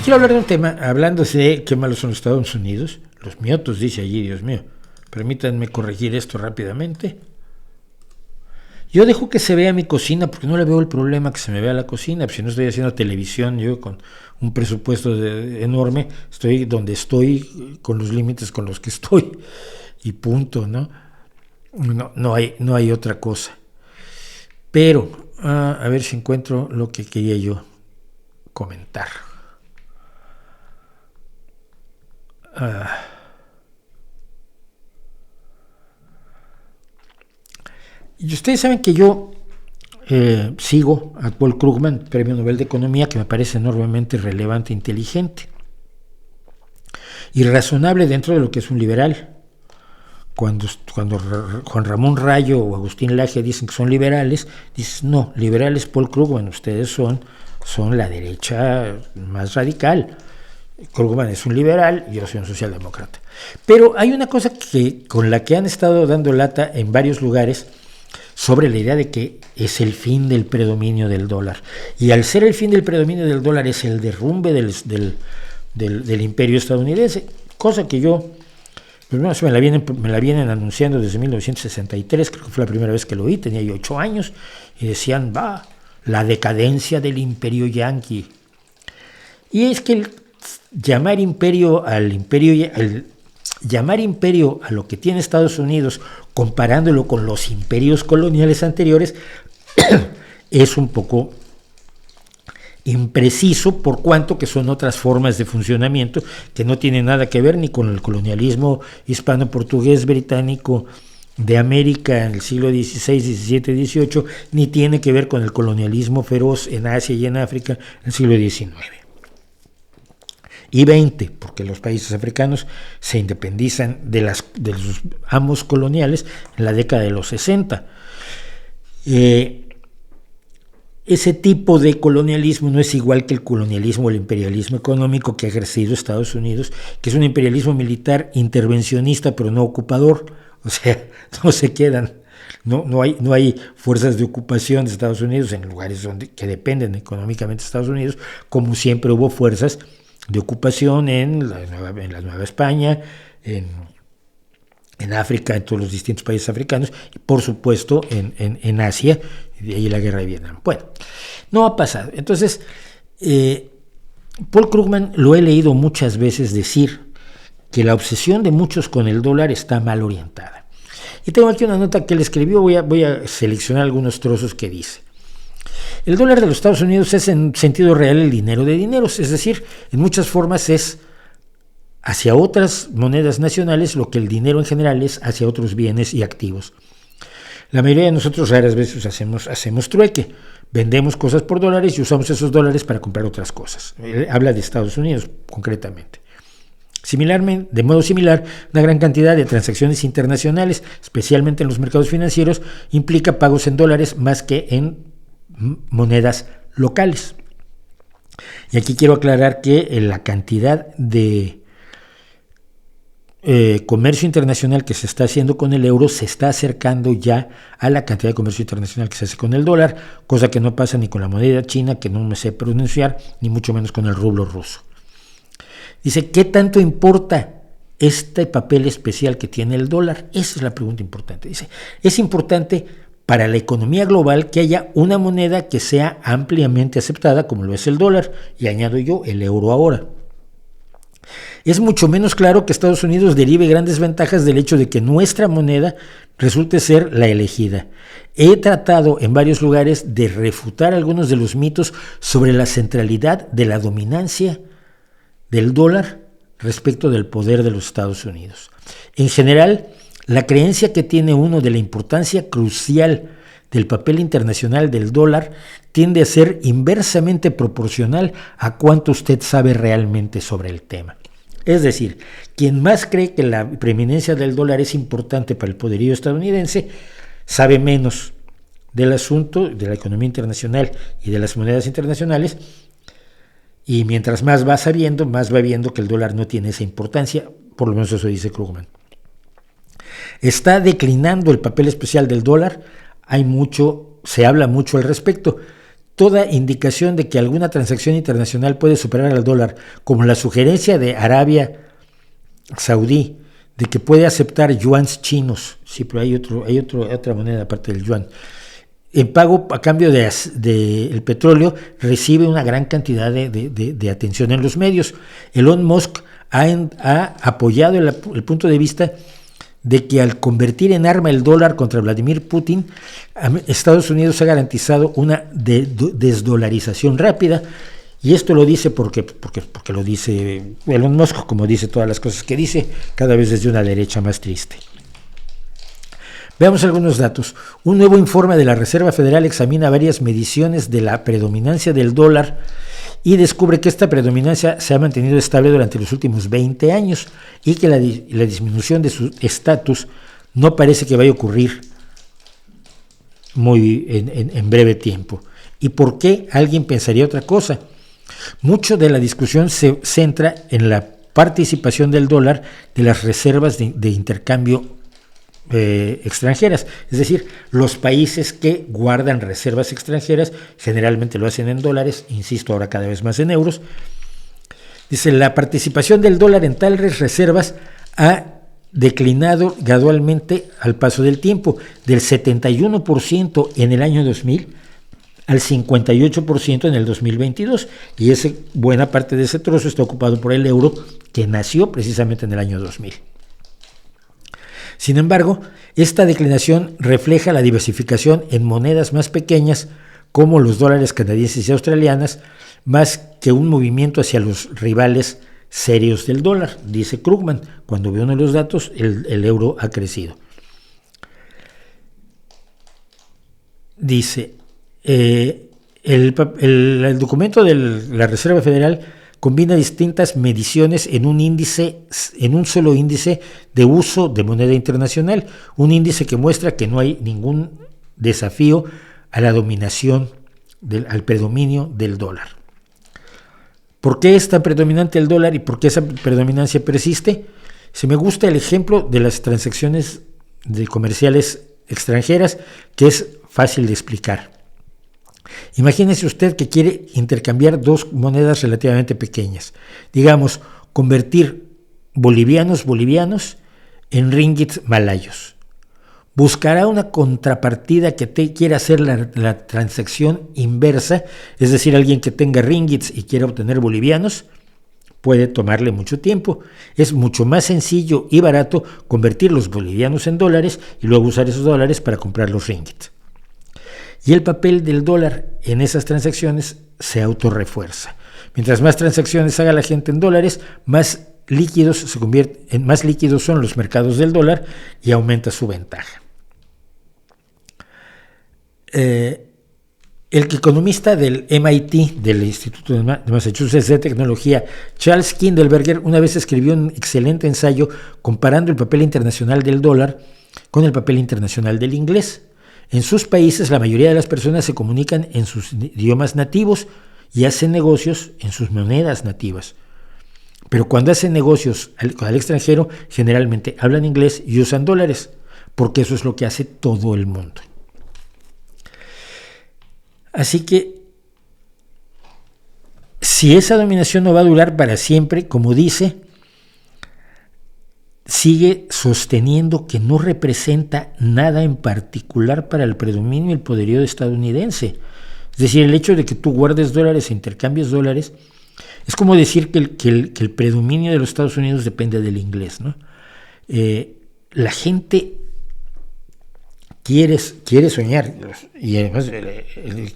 quiero hablar de un tema, hablando de qué malos son los Estados Unidos, los miotos, dice allí, Dios mío. Permítanme corregir esto rápidamente. Yo dejo que se vea mi cocina porque no le veo el problema que se me vea la cocina. Pues si no estoy haciendo televisión, yo con un presupuesto enorme, estoy donde estoy, con los límites con los que estoy, y punto, ¿no? No hay otra cosa. Pero, a ver si encuentro lo que quería yo comentar. Y ustedes saben que yo sigo a Paul Krugman, Premio Nobel de Economía, que me parece enormemente relevante, inteligente y razonable dentro de lo que es un liberal. Cuando Juan Ramón Rayo o Agustín Laje dicen que son liberales, dices, no, liberales Paul Krugman, ustedes son la derecha más radical. Krugman es un liberal, yo soy un socialdemócrata. Pero hay una cosa con la que han estado dando lata en varios lugares, sobre la idea de que es el fin del predominio del dólar. Y al ser el fin del predominio del dólar es el derrumbe del imperio estadounidense, cosa que yo, primero me la vienen anunciando desde 1963, creo que fue la primera vez que lo oí, tenía yo 8 años, y decían, la decadencia del imperio yanqui. Y es que llamar imperio a lo que tiene Estados Unidos, comparándolo con los imperios coloniales anteriores, es un poco impreciso, por cuanto que son otras formas de funcionamiento que no tienen nada que ver ni con el colonialismo hispano-portugués británico de América en el siglo XVI, XVII, XVIII, ni tiene que ver con el colonialismo feroz en Asia y en África en el siglo XIX. Y XX, porque los países africanos se independizan de sus amos coloniales en la década de los 60. Ese tipo de colonialismo no es igual que el colonialismo o el imperialismo económico que ha ejercido Estados Unidos, que es un imperialismo militar intervencionista pero no ocupador, o sea, no se quedan. No hay fuerzas de ocupación de Estados Unidos en lugares que dependen económicamente de Estados Unidos, como siempre hubo fuerzas de ocupación en la Nueva España, en África, en todos los distintos países africanos, y por supuesto en Asia, y de ahí la guerra de Vietnam. Bueno, no ha pasado. Entonces, Paul Krugman lo he leído muchas veces decir que la obsesión de muchos con el dólar está mal orientada. Y tengo aquí una nota que él escribió, voy a seleccionar algunos trozos que dice. El dólar de los Estados Unidos es en sentido real el dinero de dineros, es decir, en muchas formas es hacia otras monedas nacionales lo que el dinero en general es hacia otros bienes y activos. La mayoría de nosotros raras veces hacemos trueque, vendemos cosas por dólares y usamos esos dólares para comprar otras cosas. Él habla de Estados Unidos concretamente. De modo similar, una gran cantidad de transacciones internacionales, especialmente en los mercados financieros, implica pagos en dólares más que en monedas locales. Y aquí quiero aclarar que la cantidad de comercio internacional que se está haciendo con el euro se está acercando ya a la cantidad de comercio internacional que se hace con el dólar, cosa que no pasa ni con la moneda china, que no me sé pronunciar, ni mucho menos con el rublo ruso. Dice, ¿qué tanto importa este papel especial que tiene el dólar? Esa es la pregunta importante. Dice, es importante para la economía global que haya una moneda que sea ampliamente aceptada, como lo es el dólar, y añado yo, el euro ahora. Es mucho menos claro que Estados Unidos derive grandes ventajas del hecho de que nuestra moneda resulte ser la elegida. He tratado en varios lugares de refutar algunos de los mitos sobre la centralidad de la dominancia del dólar respecto del poder de los Estados Unidos. En general, la creencia que tiene uno de la importancia crucial del papel internacional del dólar tiende a ser inversamente proporcional a cuánto usted sabe realmente sobre el tema. Es decir, quien más cree que la preeminencia del dólar es importante para el poderío estadounidense, sabe menos del asunto de la economía internacional y de las monedas internacionales, y mientras más va sabiendo, más va viendo que el dólar no tiene esa importancia, por lo menos eso dice Krugman. Está declinando el papel especial del dólar, se habla mucho al respecto. toda indicación de que alguna transacción internacional puede superar al dólar, como la sugerencia de Arabia Saudí de que puede aceptar yuans chinos, sí, pero hay otra moneda aparte del yuan, en pago a cambio de el petróleo, recibe una gran cantidad de atención en los medios. Elon Musk ha apoyado el punto de vista de que al convertir en arma el dólar contra Vladimir Putin, Estados Unidos ha garantizado una desdolarización rápida, y esto lo dice porque lo dice Elon Musk, como dice todas las cosas que dice, cada vez desde una derecha más triste. Veamos algunos datos. Un nuevo informe de la Reserva Federal examina varias mediciones de la predominancia del dólar y descubre que esta predominancia se ha mantenido estable durante los últimos 20 años y que la disminución de su estatus no parece que vaya a ocurrir en breve tiempo. ¿Y por qué alguien pensaría otra cosa? Mucho de la discusión se centra en la participación del dólar de las reservas de intercambio extranjeras, es decir, los países que guardan reservas extranjeras generalmente lo hacen en dólares, insisto, ahora cada vez más en euros. Dice, la participación del dólar en tales reservas ha declinado gradualmente al paso del tiempo, del 71% en el año 2000 al 58% en el 2022, y buena parte de ese trozo está ocupado por el euro, que nació precisamente en el año 2000. Sin embargo, esta declinación refleja la diversificación en monedas más pequeñas, como los dólares canadienses y australianas, más que un movimiento hacia los rivales serios del dólar, dice Krugman. Cuando ve uno de los datos, el euro ha crecido. Dice, el documento de la Reserva Federal combina distintas mediciones en un solo índice de uso de moneda internacional, un índice que muestra que no hay ningún desafío a la dominación, al predominio del dólar. ¿Por qué es tan predominante el dólar y por qué esa predominancia persiste? Se me gusta el ejemplo de las transacciones comerciales extranjeras, que es fácil de explicar. Imagínese usted que quiere intercambiar dos monedas relativamente pequeñas, digamos, convertir bolivianos en ringgits malayos. Buscará una contrapartida que quiera hacer la transacción inversa, es decir, alguien que tenga ringgits y quiera obtener bolivianos, puede tomarle mucho tiempo. Es mucho más sencillo y barato convertir los bolivianos en dólares y luego usar esos dólares para comprar los ringgits. Y el papel del dólar en esas transacciones se autorrefuerza. Mientras más transacciones haga la gente en dólares, más líquidos son los mercados del dólar y aumenta su ventaja. El economista del MIT, del Instituto de Massachusetts de Tecnología, Charles Kindleberger, una vez escribió un excelente ensayo comparando el papel internacional del dólar con el papel internacional del inglés. En sus países, la mayoría de las personas se comunican en sus idiomas nativos y hacen negocios en sus monedas nativas. Pero cuando hacen negocios al extranjero, generalmente hablan inglés y usan dólares, porque eso es lo que hace todo el mundo. Así que, si esa dominación no va a durar para siempre, como dice, sigue sosteniendo que no representa nada en particular para el predominio y el poderío estadounidense. Es decir, el hecho de que tú guardes dólares e intercambies dólares es como decir que el predominio de los Estados Unidos depende del inglés, ¿no? La gente quiere soñar, y además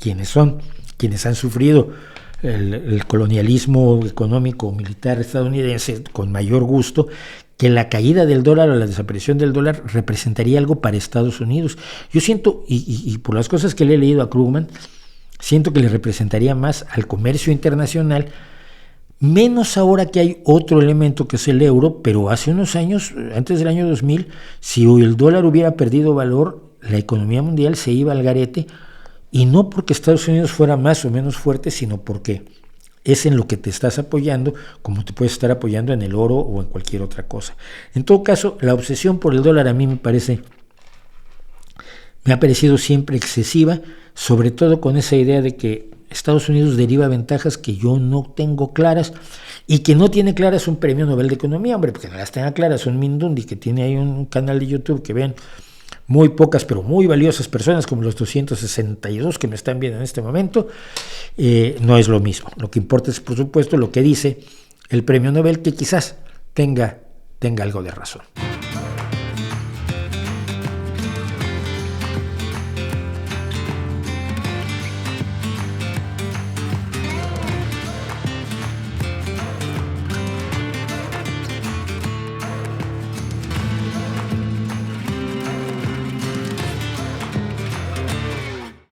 quienes han sufrido el colonialismo económico o militar estadounidense con mayor gusto, que la caída del dólar o la desaparición del dólar representaría algo para Estados Unidos. Yo siento, y por las cosas que le he leído a Krugman, siento que le representaría más al comercio internacional, menos ahora que hay otro elemento que es el euro, pero hace unos años, antes del año 2000, si el dólar hubiera perdido valor, la economía mundial se iba al garete, y no porque Estados Unidos fuera más o menos fuerte, sino porque es en lo que te estás apoyando, como te puedes estar apoyando en el oro o en cualquier otra cosa. En todo caso, la obsesión por el dólar a mí me parece me ha parecido siempre excesiva, sobre todo con esa idea de que Estados Unidos deriva ventajas que yo no tengo claras, y que no tiene claras un premio Nobel de Economía, hombre, porque no las tenga claras un Mindundi que tiene ahí un canal de YouTube que ven muy pocas pero muy valiosas personas, como los 262 que me están viendo en este momento, no es lo mismo. Lo que importa es, por supuesto, lo que dice el premio Nobel, que quizás tenga algo de razón.